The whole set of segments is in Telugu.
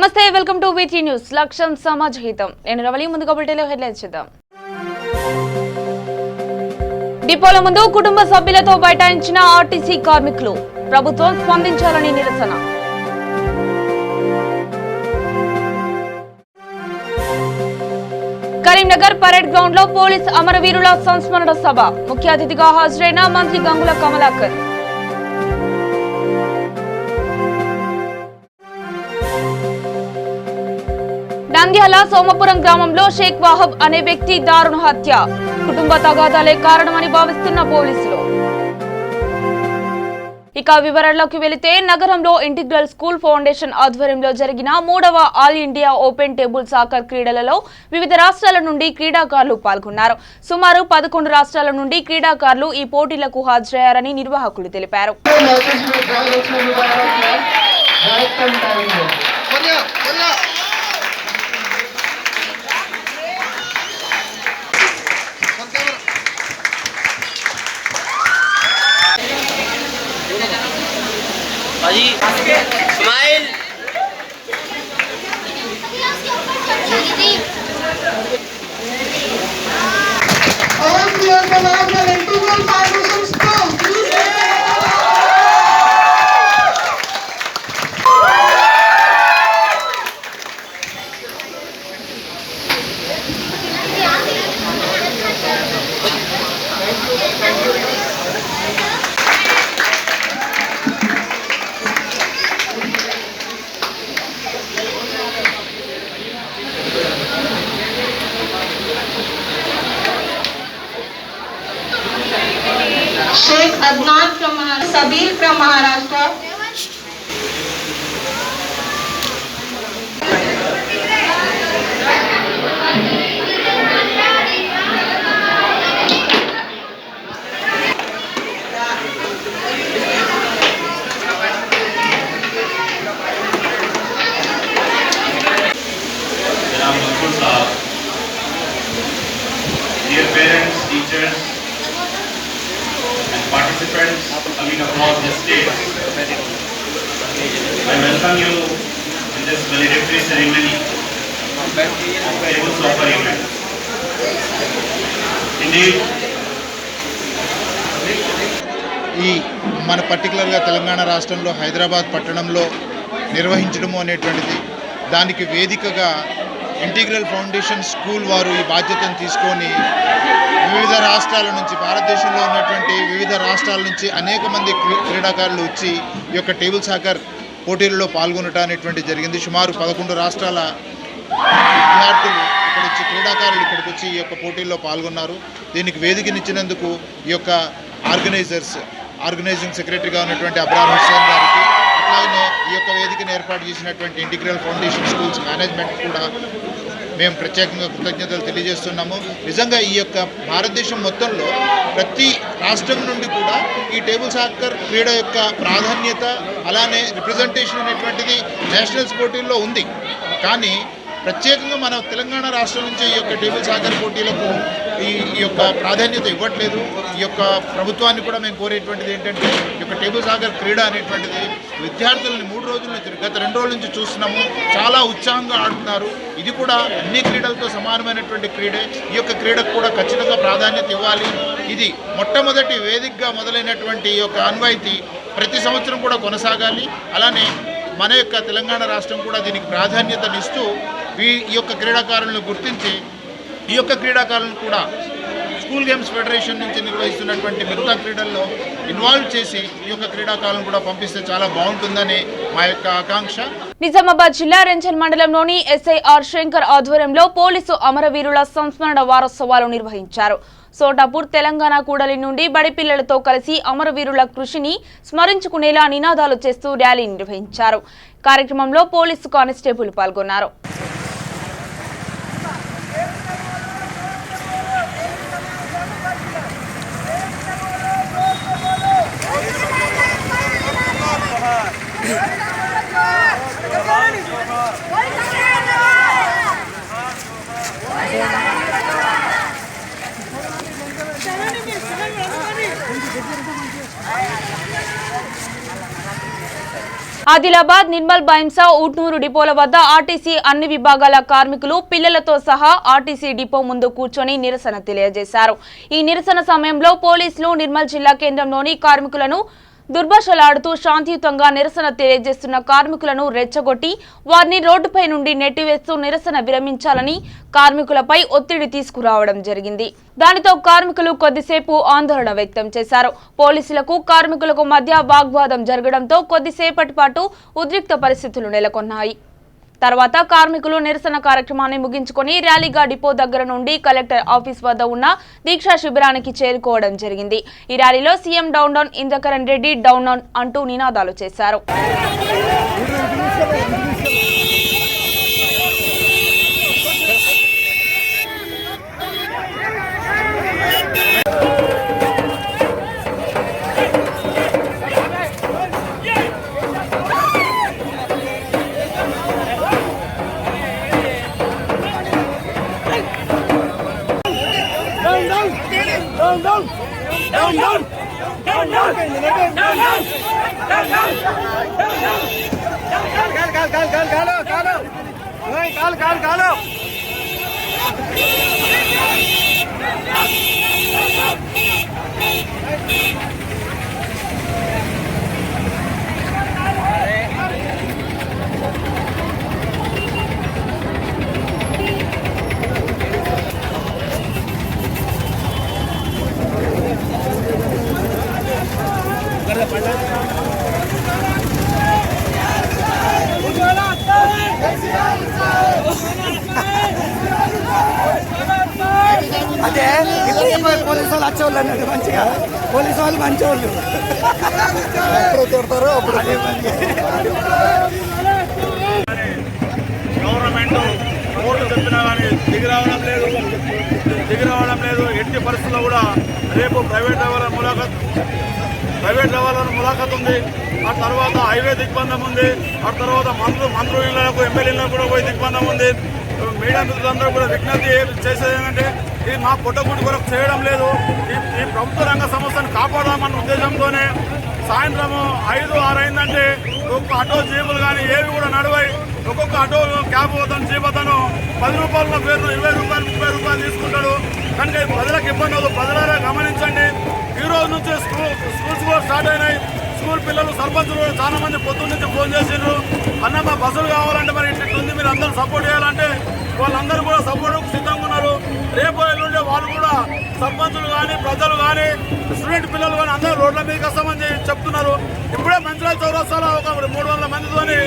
నమస్తే వెల్కమ్ టు వీటీ న్యూస్ లక్ష్యం సమాజ హితం నేను రవలి ముందుగా బులెటిన్లో హెడ్లైన్స్ చూద్దాం డిపోల ముందు కుటుంబ సభ్యులతో బైఠాయించిన ఆర్టీసీ కార్మికులు ప్రభుత్వం స్పందించాలని నిరసన కరీంనగర్ పరేడ్ గ్రౌండ్ లో పోలీస్ అమరవీరుల సంస్మరణ సభ ముఖ్య అతిథిగా హాజరైన మంత్రి గంగుల కమలాకర్ నంద్యాల సోమపురం గ్రామంలో షేక్ వాహబ్ అనే వ్యక్తి దారుణ హత్య కుటుంబ తగాదాలే కారణమని భావిస్తున్న పోలీసులు ఇక వివరాల్లోకి వెళితే నగరంలో ఇంటిగ్రల్ స్కూల్ ఫౌండేషన్ ఆధ్వర్యంలో జరిగిన 3వ all India open table soccer క్రీడలలో వివిధ రాష్ట్రాల నుండి క్రీడాకారులు పాల్గొన్నారు. సుమారు 11 రాష్ట్రాల నుండి క్రీడాకారులు ఈ పోటీలకు హాజరయ్యారని నిర్వాహకులు తెలిపారు. Ismail Shaikh Adnan from Sabir from Maharashtra. Dear parents, teachers, participants coming across the state, I welcome you in this valedictory ceremony of Table Soccer event. Indeed, ఈ మన పర్టికులర్గా తెలంగాణ రాష్ట్రంలో హైదరాబాద్ పట్టణంలో నిర్వహించడము అనేటువంటిది దానికి వేదికగా ఇంటిగ్రల్ ఫౌండేషన్ స్కూల్ వారు ఈ బాధ్యతను తీసుకొని వివిధ రాష్ట్రాల నుంచి భారతదేశంలో ఉన్నటువంటి వివిధ రాష్ట్రాల నుంచి అనేక మంది క్రీడాకారులు వచ్చి ఈ యొక్క టేబుల్ సాకర్ పోటీలలో పాల్గొనటం అనేటువంటి జరిగింది. సుమారు 11 రాష్ట్రాల విద్యార్థులు ఇక్కడ వచ్చి క్రీడాకారులు ఇక్కడికి వచ్చి ఈ యొక్క పోటీల్లో పాల్గొన్నారు. దీనికి వేదికనిచ్చినందుకు ఈ యొక్క ఆర్గనైజింగ్ సెక్రటరీగా ఉన్నటువంటి అబ్రార్ హుస్సేన్ గారికి, అట్లాగనే ఈ యొక్క వేదికను ఏర్పాటు చేసినటువంటి ఇంటిగ్రల్ ఫౌండేషన్ స్కూల్స్ మేనేజ్మెంట్ కూడా మేము ప్రత్యేకంగా కృతజ్ఞతలు తెలియజేస్తున్నాము. నిజంగా ఈ యొక్క భారతదేశం మొత్తంలో ప్రతి రాష్ట్రం నుండి కూడా ఈ టేబుల్ సాకర్ క్రీడ యొక్క ప్రాధాన్యత అలానే రిప్రజెంటేషన్ అనేటువంటిది నేషనల్స్ పోటీల్లో ఉంది. కానీ ప్రత్యేకంగా మన తెలంగాణ రాష్ట్రం నుంచి ఈ యొక్క టేబుల్ సాకర్ పోటీలకు ఈ యొక్క ప్రాధాన్యత ఇవ్వట్లేదు. ఈ యొక్క ప్రభుత్వాన్ని కూడా మేము కోరేటువంటిది ఏంటంటే ఈ యొక్క టేబుల్ సాకర్ క్రీడ అనేటువంటిది విద్యార్థులని 3 రోజుల నుంచి గత 2 రోజుల నుంచి చూస్తున్నాము, చాలా ఉత్సాహంగా ఆడుతున్నారు. ఇది కూడా అన్ని క్రీడలతో సమానమైనటువంటి క్రీడే. ఈ యొక్క క్రీడకు కూడా ఖచ్చితంగా ప్రాధాన్యత ఇవ్వాలి. ఇది మొట్టమొదటి వేదికగా మొదలైనటువంటి ఈ యొక్క ఆన్వాయితీ ప్రతి సంవత్సరం కూడా కొనసాగాలి. అలానే మన యొక్క తెలంగాణ రాష్ట్రం కూడా దీనికి ప్రాధాన్యతనిస్తూ ఈ యొక్క క్రీడాకారులను గుర్తించి ఈ యొక్క క్రీడాకారులను కూడా స్కూల్ గేమ్స్ ఫెడరేషన్ నుంచి నిర్వహిస్తున్నటువంటి మిగతా క్రీడల్లో ఇన్వాల్వ్ చేసి ఈ యొక్క క్రీడాకారులను కూడా పంపిస్తే చాలా బాగుంటుందని మా యొక్క ఆకాంక్ష. నిజామాబాద్ జిల్లా రెంచల్ మండలంలోని ఎస్ఐఆర్ శంకర్ ఆధ్వర్యంలో పోలీసు అమరవీరుల సంస్మరణ వారోత్సవాలు నిర్వహించారు. సోటాపూర్ తెలంగాణ కూడలి నుండి బడి పిల్లలతో కలిసి అమరవీరుల కృషిని స్మరించుకునేలా నినాదాలు చేస్తూ ర్యాలీ నిర్వహించారు. కార్యక్రమంలో పోలీసు కానిస్టేబుల్ పాల్గొన్నారు. ఆదిలాబాద్, నిర్మల్, బైంసా, ఉట్నూరు డిపోల వద్ద ఆర్టీసీ అన్ని విభాగాల కార్మికులు పిల్లలతో సహా ఆర్టీసీ డిపో ముందు కూర్చొని నిరసన తెలియజేశారు. ఈ నిరసన సమయంలో పోలీసులు నిర్మల్ జిల్లా కేంద్రంలోని కార్మికులను దుర్భాషలాడుతూ శాంతియుతంగా నిరసన తెలియజేస్తున్న కార్మికులను రెచ్చగొట్టి వారిని రోడ్డుపై నుండి నెట్టివేస్తూ నిరసన విరమించాలని కార్మికులపై ఒత్తిడి తీసుకురావడం జరిగింది. దానితో కార్మికులు కొద్దిసేపు ఆందోళన వ్యక్తం చేశారు. పోలీసులకు కార్మికులకు మధ్య వాగ్వాదం జరగడంతో కొద్దిసేపటి పాటు ఉద్రిక్త పరిస్థితులు నెలకొన్నాయి. తర్వాత కార్మికులు నిరసన కార్యక్రమాన్ని ముగించుకొని ర్యాలీగా డిపో దగ్గర నుండి కలెక్టర్ ఆఫీస్ వద్ద ఉన్న దీక్షా శిబిరానికి చేరుకోవడం జరిగింది. ఈ ర్యాలీలో CM down down, Indrakaran Reddy down down అంటూ నినాదాలు చేశారు. అదే పోలీసు వాళ్ళు వచ్చేవాళ్ళు అన్నట్టు మంచిగా పోలీసు వాళ్ళు మంచివాళ్ళు తిడతారు అప్పుడు గవర్నమెంట్ కోర్టు చెప్పినా కానీ దిగి రావడం లేదు. ఎట్టి పరిస్థితుల్లో కూడా రేపు ప్రైవేట్ లెవెల్ ములాఖత్ ఉంది. ఆ తర్వాత హైవే దిగ్బంధం ఉంది. ఆ తర్వాత మంత్రులకు ఎమ్మెల్యేలకు కూడా పోయి దిగ్బంధం ఉంది. మీడియా మిత్రులందరూ కూడా విజ్ఞప్తి చేసేది ఏంటంటే ఇది మా పుట్టగుడి కొరకు చేయడం లేదు. ఈ ప్రభుత్వ రంగ సంస్థను కాపాడదామన్న ఉద్దేశంతోనే సాయంత్రం 5-6 అయిందంటే ఒక్కొక్క ఆటో జీపులు కానీ ఏవి కూడా నడవాయి. ఒక్కొక్క ఆటో క్యాబ్ పోతాను జీపోతాను 10 రూపాయల పేరు 20 రూపాయలు 30 రూపాయలు తీసుకుంటాడు. కనుక ప్రజలకు ఇబ్బంది అవుతుంది. ప్రజలారా గమనించండి. ఈ రోజు నుంచి స్కూల్స్ కూడా స్టార్ట్ అయినాయి. స్కూల్ పిల్లలు సర్పంచులు చాలా మంది పొద్దున్న నుంచి ఫోన్ చేసిండ్రు, అన్న మా బస్సులు కావాలంటే మరి ఇట్లుంది మీరు అందరూ సపోర్ట్ చేయాలంటే వాళ్ళందరూ కూడా సపోర్ట్ సిద్ధంగా ఉన్నారు. రేపు ఎల్లుండే వాళ్ళు కూడా సర్పంచులు కానీ ప్రజలు కానీ స్టూడెంట్ పిల్లలు కానీ అందరూ రోడ్ల మీదకి వస్తామని చెప్తున్నారు. ఇప్పుడే మంచిరాజు చౌరస్తాలో ఒక 300 మందితోని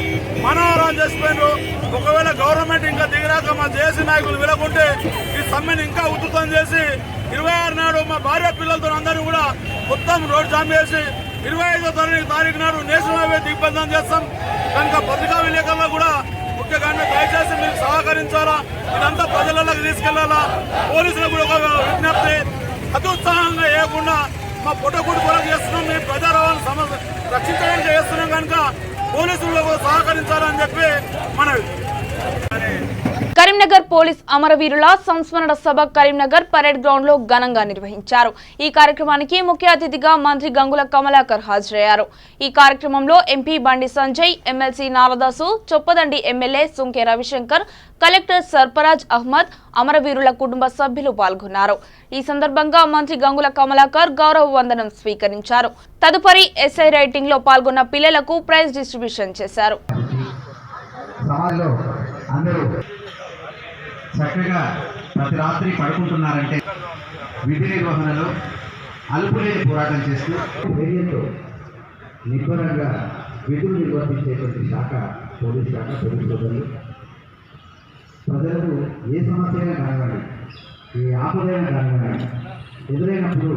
మనోహరం చేసిపోయినారు. ఒకవేళ గవర్నమెంట్ ఇంకా దిగిరాక మా జేసీ నాయకులు విలకుంటే ఈ సమ్మెను ఇంకా ఉధృతం చేసి 26 నాడు మా భార్య పిల్లలతో అందరూ కూడా మొత్తం రోడ్ జామ్ చేసి 25వ తారీఖు నాడు నేషనల్ హైవే దిగ్బంధం చేస్తాం. కనుక పత్రికా విలేకరులు కూడా ముఖ్యంగా దయచేసి మీరు సహకరించాలా, ఇదంతా ప్రజలకు తీసుకెళ్లాలా. పోలీసులకు కూడా ఒక విజ్ఞప్తి, అత్యుత్సాహంగా వేయకుండా మా పుట్టగుడి కొరకు చేస్తున్నాం, మీ ప్రజా రవాణా రక్షించడానికి చేస్తున్నాం కనుక పోలీసులకు సహకరించాలని చెప్పి మనవి. కరీంనగర్ పోలీస్ అమరవీరుల సంస్మరణ సభ కరీంనగర్ పరేడ్ గ్రౌండ్ లో ఘనంగా నిర్వహించారు. ఈ కార్యక్రమానికి ముఖ్య అతిథిగా మంత్రి గంగుల కమలాకర్ హాజరయ్యారు. ఈ కార్యక్రమంలో MP Bandi Sanjay, MLC Naradasu, Choppadandi MLA Sunke Ravishankar, collector Sarfaraz Ahmed, అమరవీరుల కుటుంబ సభ్యులు పాల్గొన్నారు. ఈ సందర్భంగా మంత్రి గంగుల కమలాకర్ గౌరవ వందనం స్వీకరించారు. తదుపరి ఎస్ఐ రైటింగ్ లో పాల్గొన్న పిల్లలకు ప్రైజ్ డిస్ట్రిబ్యూషన్ చేశారు. చక్కగా ప్రతి రాత్రి పడుకుంటున్నారంటే విధి నిర్వహణలో అలుపులేని పోరాటం చేస్తూ ధైర్యంతో నిబ్బరంగా విధులు నిర్వర్తించేటువంటి శాఖ పోలీస్ సోదరులు. ప్రజలకు ఏ సమస్య అయినా కానివ్వండి, ఏ ఆపదైనా కానివ్వండి, ఎదురైనప్పుడు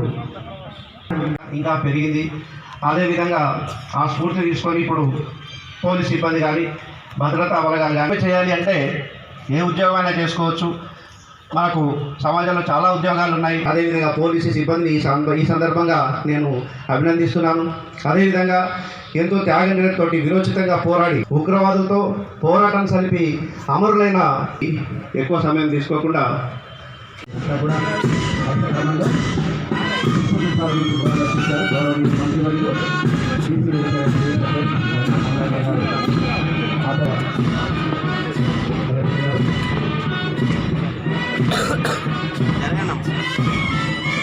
ఇంకా పెరిగింది. అదేవిధంగా ఆ స్ఫూర్తిని తీసుకొని ఇప్పుడు పోలీస్ సిబ్బంది కానీ భద్రతా బలగాలు కానీ చేయాలి అంటే ఏ ఉద్యోగమైనా చేసుకోవచ్చు. మనకు సమాజంలో చాలా ఉద్యోగాలు ఉన్నాయి. అదేవిధంగా పోలీసు సిబ్బందిని ఈ సందర్భంగా నేను అభినందిస్తున్నాను. అదేవిధంగా ఎంతో త్యాగనిరతో విరోచితంగా పోరాడి ఉగ్రవాదులతో పోరాటం సలిపి అమరులైన ఎక్కువ సమయం తీసుకోకుండా గౌరవనీయులు మంత్రివర్యులు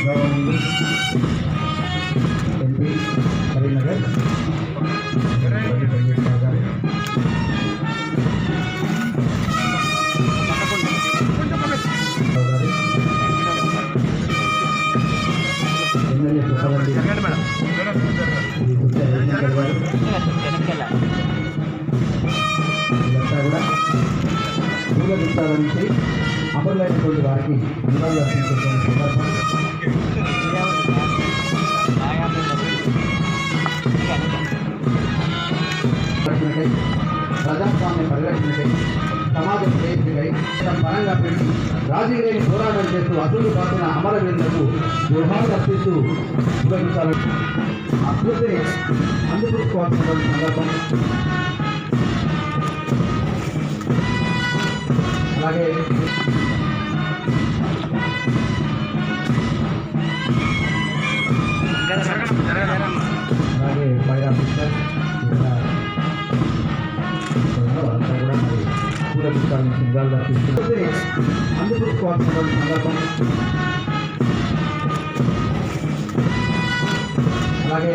గౌరవనీయులు ఎంపీ కరీంనగర్ ఎమ్మెల్యే సుఖవండి ఇదంతా కూడా పూల గుప్తాల నుంచి అమరులైనటువంటి వారికి నివాళులు అర్పించేటువంటి సందర్భం ప్రజాస్వామ్య పరిరక్షణకై సమాజ శ్రేయస్సుకై పరంగా పెట్టి రాజీ లేని పోరాటం చేస్తూ అసలు కాసిన అమరవీరులకు జోహార్లు అర్పిస్తూ ఉపయోగించాలని అభివృద్ధిని అందుకోవాల్సినటువంటి సందర్భం. అలాగే ఫైర్ ఆఫీసర్ అంతా కూడా మరి పూల పుస్తకాల నుంచి నివాళులు అర్పిస్తున్నారు అందుకోవాల్సినటువంటి సందర్భం. అలాగే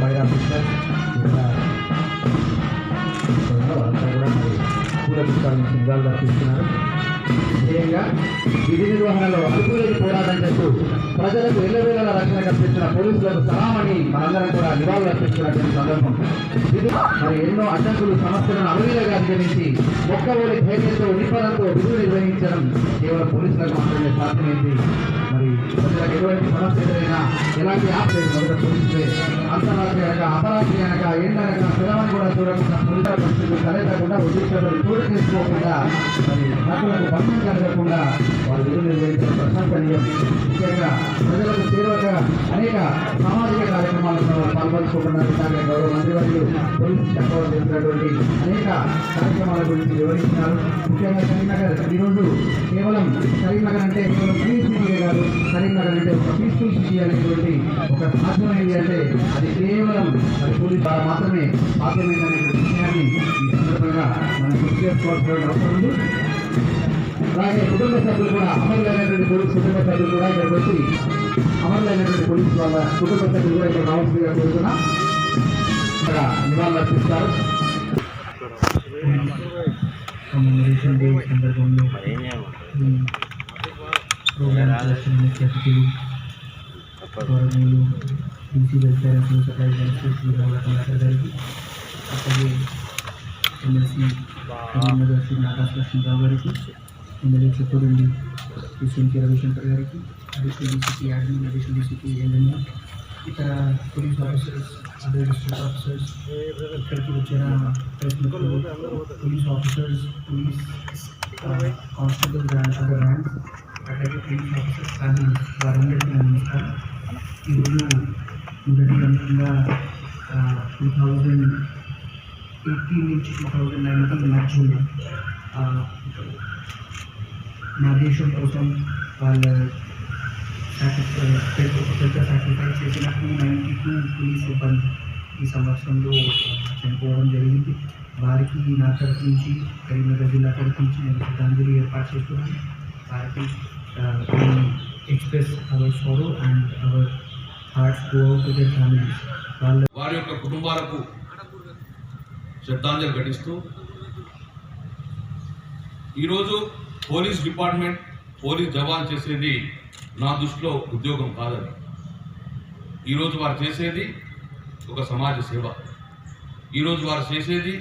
ఫైర్ ఆఫీసర్ అంతా కూడా మరి పూల పుస్తకాల నుంచి నివాళులు అర్పిస్తున్నారు. ధ్యేయంగా విధి నిర్వహణలో అనుకూలని పోరాటం చేస్తూ ప్రజలకు ఎల్లవేళల రక్షణ కల్పించిన పోలీసులకు సలామని మనందరం కూడా నివాళులు అర్పిస్తున్నటువంటి సందర్భం. మరి ఎన్నో అడ్డంకులు సమస్యలను అవలీలగా అధిగమించి ఒక్కరోజు ధైర్యంతో నిపరంతో విధులు నిర్వహించడం కేవలం పోలీసులకు మాత్రమే సాధ్యమైంది. మరి ప్రజలకు ఎటువంటి సమస్య ఎదురైనా ఎలాంటి ఆపలేదు మొదట పోలీసులే. అంతరాత్రి అనక అపరాత్రి అనక ఎండనక పిలవని కూడా చూడకుండా పోలీసుల పరిస్థితులు తలెత్తకుండా ఉద్యోగులను చోటు చేసుకోకుండా మరి హక్కులకు భంగం కలగకుండా వారు విధులు నిర్వహించిన ప్రశంసనీయం. ముఖ్యంగా ప్రజలకు చేరువగా అనేక సామాజిక కార్యక్రమాలలో పాల్పంచుకుంటున్నారు. ఇలాగే గౌరవ మంత్రివర్యులు పోలీసు చట్టం చేసినటువంటి అనేక కార్యక్రమాల గురించి వివరించినారు. ముఖ్యంగా కరీంనగర్ ఈరోజు కేవలం కరీంనగర్ అంటే కేవలం పీస్ సిటీ కాదు, కరీంనగర్ అంటే ఒక పీస్ఫుల్ సిటీ అనేటువంటి ఒక సాధ్యమైంది అంటే అది కేవలం అది పోలీసు ద్వారా మాత్రమే సాధ్యమైందనే విషయాన్ని ఈ సందర్భంగా మనం గుర్తు చేసుకోవాల్సిన అవసరం ఉంది. అలాగే కుటుంబ సభ్యులు కూడా అమరులైనటువంటి పోలీసు కుటుంబ సభ్యులు కూడా ఇక్కడికి వచ్చి అమరులైనటువంటి పోలీసు వాళ్ళ కుటుంబ సభ్యులు కూడా ఇక్కడ రావాల్సిందిగా కోరుతున్నా ఇక్కడ నివాళులు అర్పిస్తారు. కమ్యూనికేషన్ డే సందర్భంలో ప్రోగ్రామ్ చేస్తున్న ముఖ్య అతిథులు గౌరవనీయులు BC welfare and civil supplies minister collector గారికి, అలాగే ఎమ్మెల్సీ కరీంనగర్ శ్రీ నాగాస్ లక్ష్మణరావు గారికి, ఎమ్మెల్యే చిత్తూరుండి శ్రీ సింకే రవిశంకర్ గారికి, additional DCP admin, additional DCP ANM, ఇతర police officers, other district officers, ఇక్కడికి వచ్చిన ప్రెస్ మిత్రులు, police officers, police constables and other ranks, అలాగే పోలీస్ ఆఫీసర్స్ కానీ వారందరికీ నమస్కారం. ఈరోజు మొదటి గంటగా 2018 నుంచి 2019 మధ్యలో నా దేశం కోసం వాళ్ళ పెద్ద సాక్రిఫైస్ చేసిన 292 పోలీస్ సిబ్బంది ఈ సంవత్సరంలో చనిపోవడం జరిగింది. వారికి నా తరఫు నుంచి, కరీంనగర్ జిల్లా తరఫు నుంచి నేను శ్రద్ధాంజలి ఏర్పాటు చేస్తున్నాను. వారికి express our sorrow and our hearts go out to their families. వారి యొక్క కుటుంబాలకు శ్రద్ధాంజలి ఘటిస్తూ ఈరోజు పోలీస్ డిపార్ట్మెంట్, పోలీస్ జవాన్ చేసేది నా దృష్టిలో ఉద్యోగం కాదని, ఈరోజు వారు చేసేది ఒక సమాజ సేవ. ఈరోజు వారు చేసేది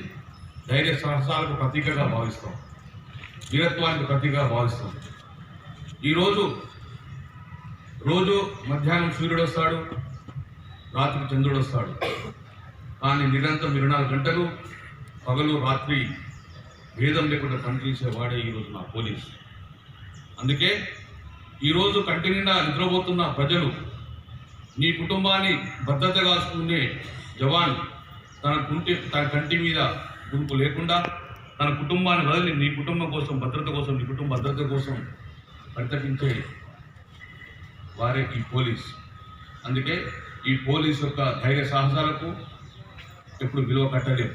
ధైర్య సాహసాలకు ప్రతీకగా భావిస్తాం, వీరత్వానికి ప్రతీకగా భావిస్తాం. ఈరోజు మధ్యాహ్నం సూర్యుడు వస్తాడు, రాత్రి చంద్రుడు వస్తాడు, కానీ నిరంతరం 24 గంటలు పగలు రాత్రి భేదం లేకుండా పనిచేసేవాడే ఈరోజు నా పోలీసు. అందుకే ఈరోజు కంటి నిండా నిద్రపోతున్న ప్రజలు, నీ కుటుంబాన్ని భద్రత కాచుకునే జవాన్ తన కంటి మీద గుంపు లేకుండా తన కుటుంబాన్ని వదిలి నీ కుటుంబం కోసం, భద్రత కోసం, నీ కుటుంబ భద్రత కోసం పరితపించే వారే ఈ పోలీస్. అందుకే ఈ పోలీస్ యొక్క ధైర్య సాహసాలకు ఎప్పుడు విలువ కట్టలేము,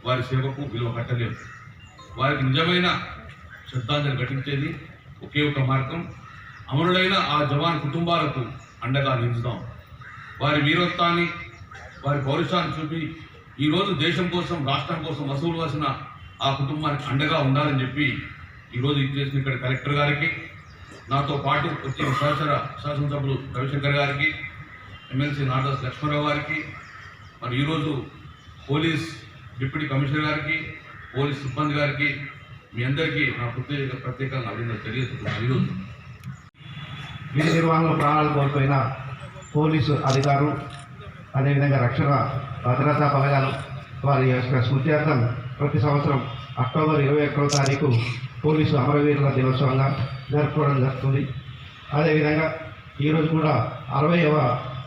వారి సేవకు విలువ కట్టలేము. వారికి నిజమైన శ్రద్ధాంజలి ఘటించేది ఒకే ఒక మార్గం, అమరులైన ఆ జవాన్ కుటుంబాలకు అండగా నిలుస్తాం. వారి వీరత్వాన్ని, వారి పౌరుషాన్ని చూపి ఈరోజు దేశం కోసం, రాష్ట్రం కోసం వసూలు వాసిన ఆ కుటుంబానికి అండగా ఉండాలని చెప్పి ఈరోజు చేసిన ఇక్కడ కలెక్టర్ గారికి, నాతో పాటు వచ్చిన సహచర శాసనసభ్యులు రవిశంకర్ గారికి, ఎమ్మెల్సీ నాదస్ లక్ష్మణరావు గారికి, మరి ఈరోజు పోలీస్ డిప్యూటీ కమిషనర్ గారికి, పోలీస్ సిబ్బంది గారికి, మీ అందరికీ నా ప్రత్యేకంగా అభినందనలు తెలియజేస్తున్నాను. ఈరోజు విధి నిర్వహణలో ప్రాణాలు కోల్పోయిన పోలీసు అధికారులు, అదేవిధంగా రక్షణ భద్రతా బలగాలు వారి యొక్క స్మృత్యార్థం ప్రతి సంవత్సరం అక్టోబర్ 21వ తారీఖు పోలీసు అమరవీరుల దినోత్సవంగా జరుపుకోవడం జరుగుతుంది. అదేవిధంగా ఈరోజు కూడా 60వ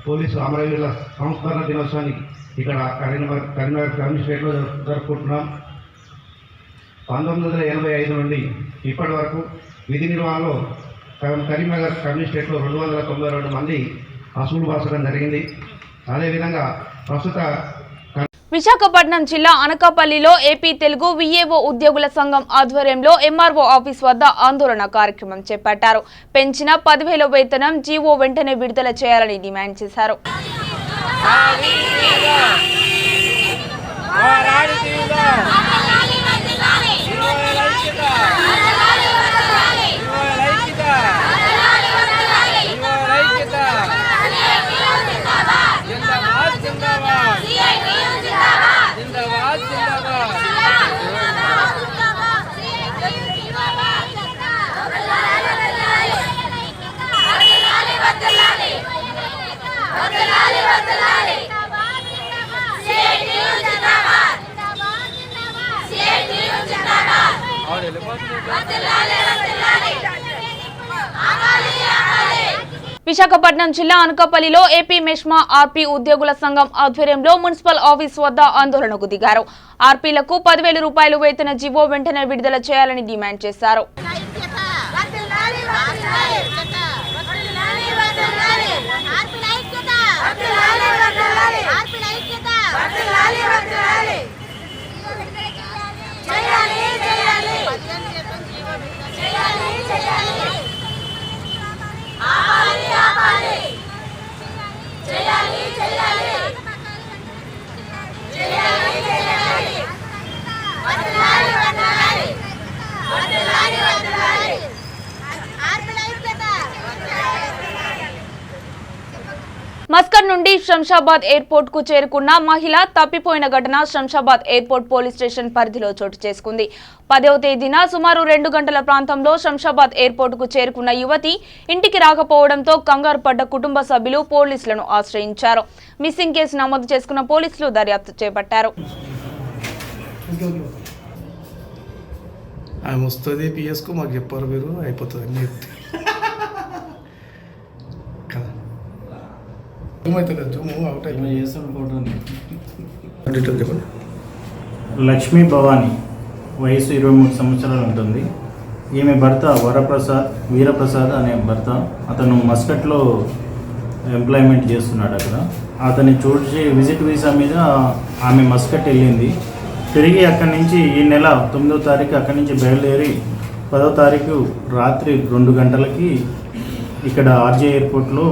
పోలీసు అమరవీరుల సంస్మరణ దినోత్సవాన్ని ఇక్కడ కరీంనగర్ కమిషనరేట్లో జరుపుకుంటున్నాం. 1985 నుండి ఇప్పటి వరకు విధి నిర్వహణలో కరీంనగర్ కమిషనరేట్లో 292 మంది అసూలు బాసడం జరిగింది. అదేవిధంగా ప్రస్తుత విశాఖపట్నం జిల్లా అనకాపల్లిలో ఏపీ తెలుగు విఏఓ ఉద్యోగుల సంఘం ఆధ్వర్యంలో ఎంఆర్ఓ ఆఫీస్ వద్ద ఆందోళన కార్యక్రమం చేపట్టారు. పెంచిన 10,000 వేతనం జీవో వెంటనే విడుదల చేయాలని డిమాండ్ చేశారు. విశాఖపట్నం జిల్లా అనకాపల్లిలో ఏపీ మెష్మా ఆర్పీ ఉద్యోగుల సంఘం ఆధ్వర్యంలో మున్సిపల్ ఆఫీస్ వద్ద ఆందోళనకు దిగారు. ఆర్పీలకు 10,000 రూపాయలు వేతన జీవో వెంటనే విడుదల చేయాలని డిమాండ్ చేశారు. మస్కట్ నుండి శంషాబాద్ ఎయిర్పోర్ట్ కు చేరుకున్న మహిళ తప్పిపోయిన ఘటన శంషాబాద్ ఎయిర్పోర్ట్ పోలీస్ స్టేషన్ పరిధిలో చోటు చేసుకుంది. 10వ తేదీన సుమారు 2 గంటల ప్రాంతంలో శంషాబాద్ ఎయిర్పోర్ట్ కు చేరుకున్న యువతి ఇంటికి రాకపోవడంతో కంగారు పడ్డ కుటుంబ సభ్యులు పోలీసులను ఆశ్రయించారు. మిస్సింగ్ కేసు నమోదు చేసుకున్న పోలీసులు దర్యాప్తు చేపట్టారు. లక్ష్మీ భవాని వయసు 23 సంవత్సరాలు ఉంటుంది. ఈమె భర్త వీరప్రసాద్ అనే భర్త. అతను మస్కట్లో ఎంప్లాయ్మెంట్ చేస్తున్నాడు. అక్కడ అతన్ని చూసి విజిట్ వీసా మీద ఆమె మస్కట్ వెళ్ళింది. తిరిగి అక్కడి నుంచి ఈ నెల 9వ తారీఖు అక్కడి నుంచి బయలుదేరి 10వ తారీఖు రాత్రి 2 గంటలకి ఇక్కడ ఆర్జే ఎయిర్పోర్ట్లో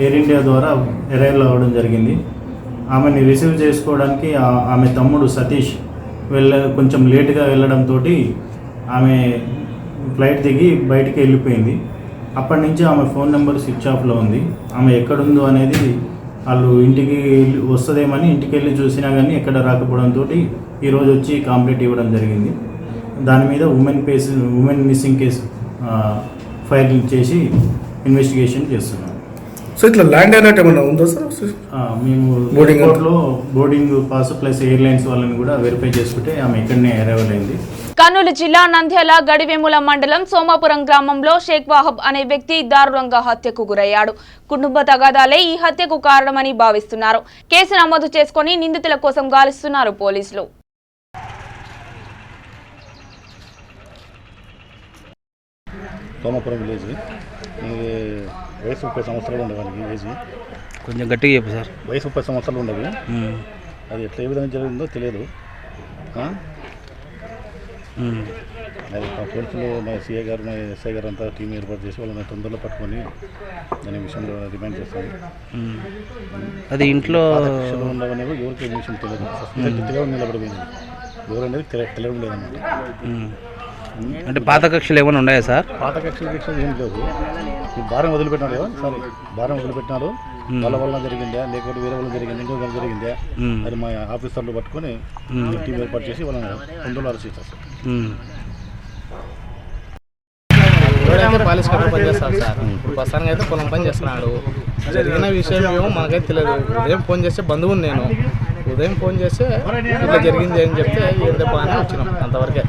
ఎయిర్ ఇండియా ద్వారా అరైవ్ అవ్వడం జరిగింది. ఆమెని రిసీవ్ చేసుకోవడానికి ఆమె తమ్ముడు సతీష్ కొంచెం లేటుగా వెళ్ళడంతో ఆమె ఫ్లైట్ దిగి బయటికి వెళ్ళిపోయింది. అప్పటి నుంచి ఆమె ఫోన్ నెంబర్ స్విచ్ ఆఫ్లో ఉంది. ఆమె ఎక్కడుందో అనేది వాళ్ళు ఇంటికి వస్తుందేమని ఇంటికి వెళ్ళి చూసినా కానీ ఎక్కడ రాకపోవడంతో ఈరోజు వచ్చి కంప్లైంట్ ఇవ్వడం జరిగింది. దాని మీద ఉమెన్ మిస్సింగ్ కేసు ఫైల్ చేసి ఇన్వెస్టిగేషన్ చేస్తున్నాం. సో ఇట్లా ల్యాండ్ అయినట్టు ఏమన్నా ఉందా సార్? మేము ఎయిర్పోర్ట్లో బోర్డింగ్ పాస్ ప్లస్ ఎయిర్లైన్స్ వాళ్ళని కూడా వెరిఫై చేసుకుంటే ఆమె ఇక్కడనే అరైవల్ అయింది. కర్నూలు జిల్లా నంద్యాల గడివేముల మండలం సోమాపురం గ్రామంలో షేక్ వాహబ్ అనే వ్యక్తి దారుణంగా హత్యకు గురయ్యాడు. కుటుంబ తగాదాలే ఈ హత్యకు కారణమని భావిస్తున్నారు. కేసు నమోదు చేసుకుని నిందితుల కోసం గాలిస్తున్నారు పోలీసులు. సోమాపురం విలేజ్. ఇది వయసు 30 సంవత్సరాలు ఉండేవాడికి ఏజ్. కొంచెం గట్టిగా చెప్పు సార్. వయసు 30 సంవత్సరాలు ఉండేవి. అది ఎట్లా ఏ విధంగా జరిగిందో తెలియదు. అది మా పోలీసులు, మా సిఐ గారు, మా ఎస్ఐ గారు అంతా టీం ఏర్పాటు చేసి వాళ్ళని తొందరలో పట్టుకొని దాని విషయంలో రిమాండ్ చేస్తాను. అది ఇంట్లో ఉండవనేవి ఎవరికి ఏ విషయం తెలియదు. సస్పెక్ట్గా నిలబడిపోయింది. ఎవరనేది తెలియడం లేదన్నమాట. అంటే పాత కక్షలు ఏమైనా ఉన్నాయా సార్? పాత కక్షలు ఏం లేదు. ఈ భారం వదిలిపెట్టినారు కదా సారీ, భారం వదిలిపెట్టినారు. వాళ్ళ వల్ల జరిగిందా లేకపోతే వేరే వాళ్ళ జరిగింది, ఇంకో వాళ్ళ జరిగిందా అది మా ఆఫీసర్లు పట్టుకొని టీం ఏర్పాటు చేసి వాళ్ళని తొందరలో అరెస్ట్ చేస్తారు. పాలిష్ కట్టర్ పని చేస్తాడు సార్. ఇప్పుడు ప్రస్తుతానికి అయితే పొలం పని చేస్తున్నాడు. జరిగిన విషయం ఏమో మనకైతే తెలియదు. ఉదయం ఫోన్ చేస్తే బంధువుని నేను ఉదయం ఫోన్ చేస్తే ఇట్లా జరిగింది అని చెప్తే ఏందే బాగానే వచ్చినాం అంతవరకే.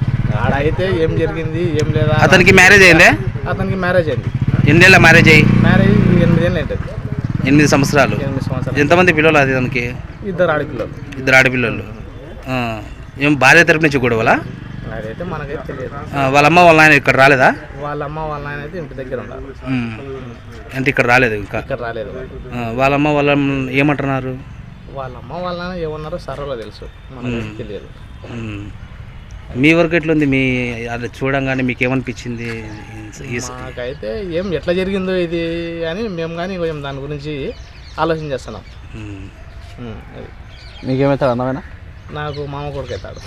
ఆడైతే ఏం జరిగింది ఏం లేదా. అతనికి మ్యారేజ్ అయిందే? అతనికి మ్యారేజ్ అయింది. ఎన్నేళ్ళ మ్యారేజ్ అయ్యి? మ్యారేజ్ 8 ఏళ్ళు ఉంటుంది. 8 సంవత్సరాలు. 8 సంవత్సరాలు. ఎంతమంది పిల్లలు అది దానికి? 2 ఆడపిల్లలు. 2 ఆడపిల్లలు. ఏం భార్య తరపు నుంచి గొడవలా? అదైతే మనకైతే తెలియదు. వాళ్ళ అమ్మ వాళ్ళ ఆయన ఇక్కడ రాలేదా? వాళ్ళ అమ్మ వాళ్ళ ఆయన అయితే ఇంటి దగ్గర ఉన్నారు. అంటే ఇక్కడ రాలేదు ఇంకా? ఇక్కడ రాలేదు. వాళ్ళ అమ్మ వాళ్ళ ఏమంటున్నారు? వాళ్ళ అమ్మ వాళ్ళ ఆయన ఏమన్నారో సర్వలో తెలుసు, మనకైతే తెలియదు. మీ వరకు ఎట్లుంది? మీ అది చూడంగానే మీకు ఏమనిపించింది? మాకైతే ఏం ఎట్లా జరిగిందో ఇది అని మేము కానీ కొంచెం దాని గురించి ఆలోచన చేస్తున్నాం. అది మీకేమవుతాడు? అన్నమేనా? నాకు మామ కొడుకు అవుతాడు.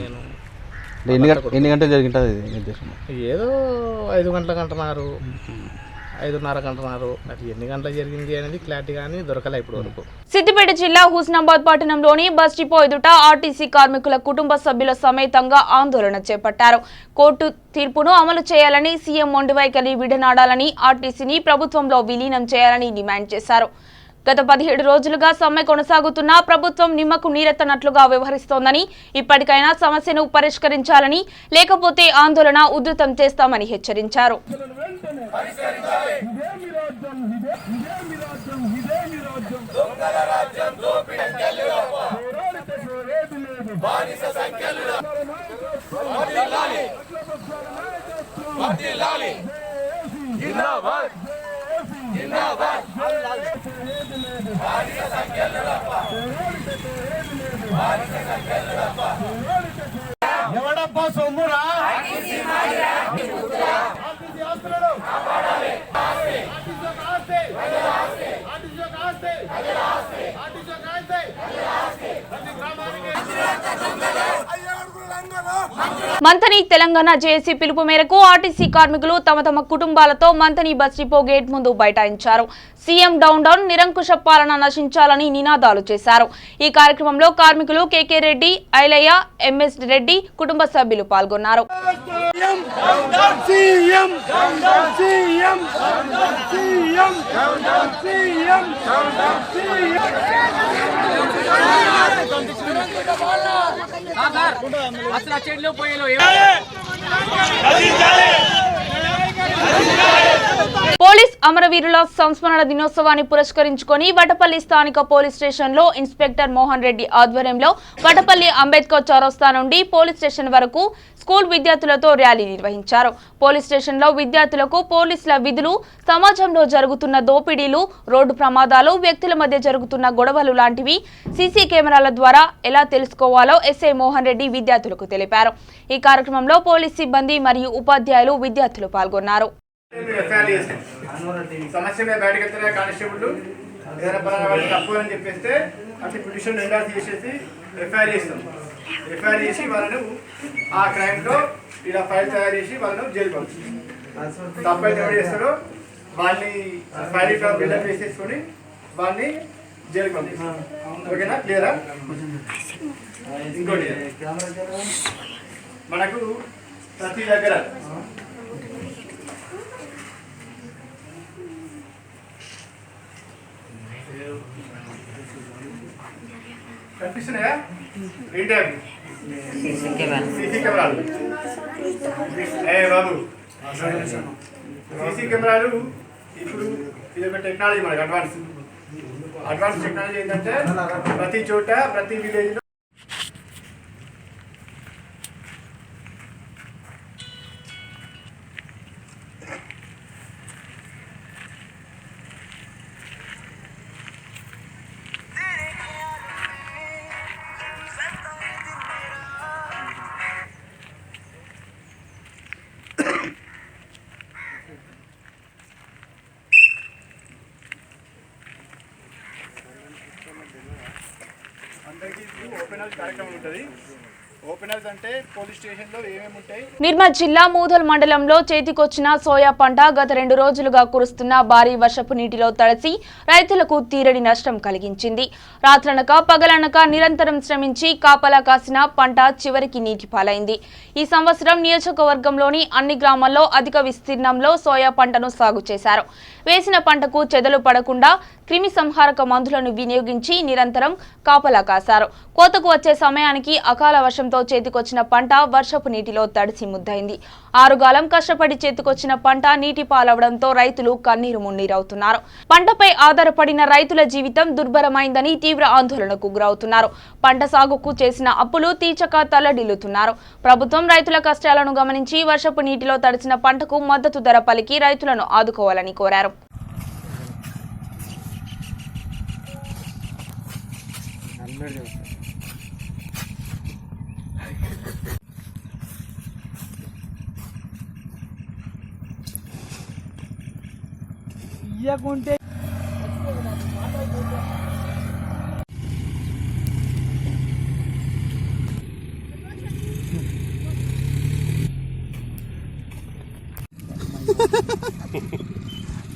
నేను ఎన్ని గంటలు జరిగింటుంది? ఏదో 5 గంటలకు అంటున్నారు, 5:30 అంటున్నారు. అది ఎన్ని గంటలు జరిగింది అనేది క్లారిటీ కానీ దొరకలే ఇప్పటి వరకు. సిద్దిపేట జిల్లా హుస్నాబాద్ పట్టణంలోని బస్ డిపో ఎదుట ఆర్టీసీ కార్మికుల కుటుంబ సభ్యుల సమేతంగా ఆందోళన చేపట్టారు. కోర్టు తీర్పును అమలు చేయాలని, సీఎం మొండి వైఖరి విడనాడాలని, ఆర్టీసీని ప్రభుత్వంలో విలీనం చేయాలని డిమాండ్ చేశారు. గత 17 రోజులుగా సమ్మె కొనసాగుతున్నా ప్రభుత్వం నిమ్మకు నీరెత్తనట్లుగా వ్యవహరిస్తోందని, ఇప్పటికైనా సమస్యను పరిష్కరించాలని, లేకపోతే ఆందోళన ఉధృతం చేస్తామని హెచ్చరించారు. ఎవడబ్బా సొమ్మురా? మంథని తెలంగాణ జేఏసీ పిలుపు మేరకు ఆర్టీసీ కార్మికులు తమ తమ కుటుంబాలతో మంథని బస్ డిపో గేట్ ముందు బైఠాయించారు. సీఎం డౌన్ నిరంకుశ పాలన నశించాలని నినాదాలు చేశారు. ఈ కార్యక్రమంలో కార్మికులు కేకే రెడ్డి, ఐలయ్య, ఎంఎస్ రెడ్డి కుటుంబ సభ్యులు పాల్గొన్నారు. పోలీస్ అమరవీరుల సంస్మరణ దినోత్సవాన్ని పురస్కరించుకొని వటపల్లి స్థానిక పోలీస్ స్టేషన్ లో ఇన్స్పెక్టర్ మోహన్ రెడ్డి ఆధ్వర్యంలో వటపల్లి అంబేద్కర్ చౌరస్తా నుండి పోలీస్ స్టేషన్ వరకు స్కూల్ విద్యార్థులతో ర్యాలీ నిర్వహించారు. పోలీస్ స్టేషన్ లో విద్యార్థులకు పోలీసుల విధులు, సమాజంలో జరుగుతున్న దోపిడీలు, రోడ్డు ప్రమాదాలు, వ్యక్తుల మధ్య జరుగుతున్న గొడవలు లాంటివి సీసీ కెమెరాల ద్వారా ఎలా తెలుసుకోవాలో ఎస్ఐ మోహన్ రెడ్డి విద్యార్థులకు తెలిపారు. ఈ కార్యక్రమంలో పోలీస్ సిబ్బంది మరియు ఉపాధ్యాయులు, విద్యార్థులు పాల్గొన్నారు. సమస్య మీద బయటకు వెళ్తున్న కానిస్టేబుల్ ఏదైనా పలానా తప్పు అని చెప్పేస్తే అట్లా పిటిషన్ ఎండార్స్ చేసేసి ఎఫ్ఐఆర్ చేస్తాం. ఎఫ్ఐఆర్ చేసి వాళ్ళను ఆ క్రైమ్లో ఇలా ఫైల్ తయారు చేసి వాళ్ళను జైలు పంపిస్తాం. తప్పు అయితే ఎవరు చేస్తారో వాళ్ళని ఫైల్ ఇట్లా బిల్డప్ వేసేసుకొని వాళ్ళని జైలు పంపిస్తాం. ఓకేనా? క్లియరా? ఇంకోటి మనకు ప్రతి దగ్గర కనిపిస్తున్నాయా? ఏంటి సీసీ కెమెరాలు? బాబు, సీసీ కెమెరాలు ఇప్పుడు ఇది ఒక టెక్నాలజీ, మనకి అడ్వాన్స్ టెక్నాలజీ ఏంటంటే ప్రతి చోట ప్రతి విలేజ్లో ఓపెన్ హౌస్ కార్యక్రమం ఉంటుంది. ఓపెన్ హౌస్ అంటే పోలీస్ స్టేషన్లో ఏమేమి ఉంటాయి? నిర్మల్ జిల్లా మూధల్ మండలంలో చేతికొచ్చిన సోయా పంట గత 2 రోజులుగా కురుస్తున్న భారీ వర్షపు నీటిలో తడిసి రైతులకు తీరని నష్టం కలిగించింది. రాత్రనక పగలనక నిరంతరం శ్రమించి కాపలా కాసిన పంట చివరికి నీటి పాలైంది. ఈ సంవత్సరం నియోజకవర్గంలోని అన్ని గ్రామాల్లో అధిక విస్తీర్ణంలో సోయా పంటను సాగు చేశారు. వేసిన పంటకు చెదలు పడకుండా క్రిమి సంహారక మందులను వినియోగించి నిరంతరం కాపలా కాశారు. కోతకు వచ్చే సమయానికి అకాల వర్షంతో చేతికొచ్చిన పంట వర్షపు నీటిలో తడిసి ముద్దైంది. 6 గాలం కష్టపడి చేతికొచ్చిన పంట నీటి పాలవడంతో రైతులు కన్నీరు మున్నీరవుతున్నారు. పంటపై ఆధారపడిన రైతుల జీవితం దుర్భరమైందని తీవ్ర ఆందోళనకు గురవుతున్నారు. పంట సాగుకు చేసిన అప్పులు తీర్చక తల్లడిల్లుతున్నారు. ప్రభుత్వం రైతుల కష్టాలను గమనించి వర్షపు నీటిలో తడిసిన పంటకు మద్దతు ధర పలికి రైతులను ఆదుకోవాలని కోరారు.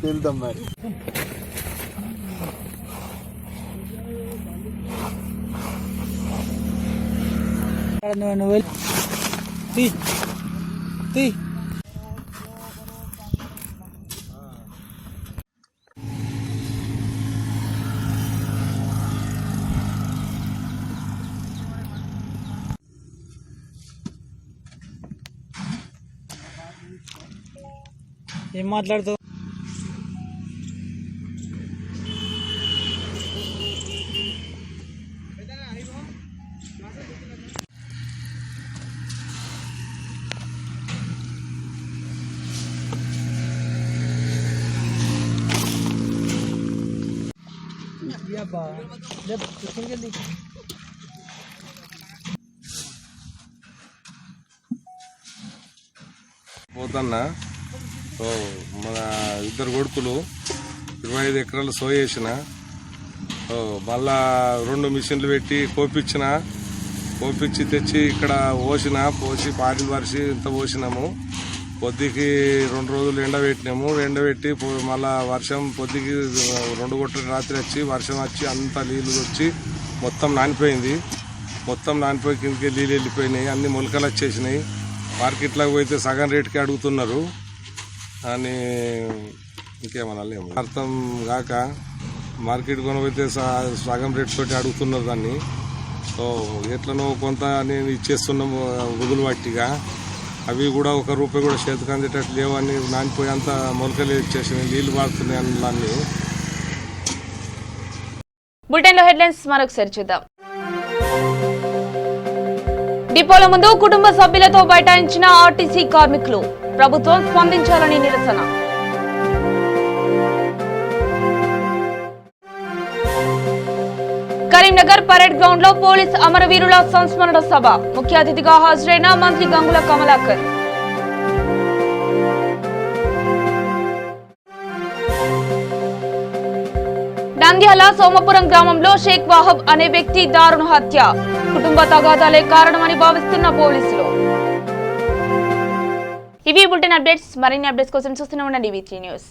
వెళ్దాం మరి. ఏం మాట్లాడుతావు? పోతన్నా మన 2 కొడుకులు 25 ఎకరాలు సోయ వేసిన, మళ్ళా 2 మిషన్లు పెట్టి కోపించి తెచ్చి ఇక్కడ పోసి పాటిలు వరిసి ఇంత పోసినాము. పొద్దుకి 2 రోజులు ఎండబెట్టి మళ్ళా వర్షం పొద్దుకి 2 గొట్టలు రాత్రి వచ్చి వర్షం వచ్చి అంతా నీళ్ళు వచ్చి మొత్తం నానిపోయింది. నానిపోయి కిందకి నీళ్ళు వెళ్ళిపోయినాయి, అన్ని మొలకలు వచ్చేసినాయి. మార్కెట్లోకి పోతే సగం రేటుకి అడుగుతున్నారు అని ఇంకేమనాలి అర్థం కాక మార్కెట్ కొనబోతే సగం రేట్ తోటి అడుగుతున్నారు దాన్ని. సో ఎట్లనో కొంత నేను ఇచ్చేస్తున్నాము గుదులు పట్టిగా, అవి కూడా 1 రూపాయి కూడా చేతికి అందేటట్లు లేవని నానిపోయి అంతా మొలకలు ఇచ్చేసి నీళ్లు పారుతున్నాయి అన్నీ. బులెటిన్లో హెడ్లైన్స్ మరొకసారి చూద్దాం. డిపోల ముందు కుటుంబ సభ్యులతో బైఠాయించిన ఆర్టీసీ కార్మికులు, ప్రభుత్వం స్పందించాలని నిరసన. కరీంనగర్ పరేడ్ గ్రౌండ్ లో పోలీస్ అమరవీరుల సంస్మరణ సభ, ముఖ్య అతిథిగా హాజరైన మంత్రి గంగుల కమలాకర్. నంద్యాల సోమపురం గ్రామంలో షేక్ వాహబ్ అనే వ్యక్తి దారుణ హత్య, కుటుంబ తగాదాలే కారణమని భావిస్తున్న పోలీసులు. ఇవి బులెటిన్ అప్డేట్స్. మరిన్ని అప్డేట్స్ కోసం చూస్తూనే ఉండండి V3 న్యూస్.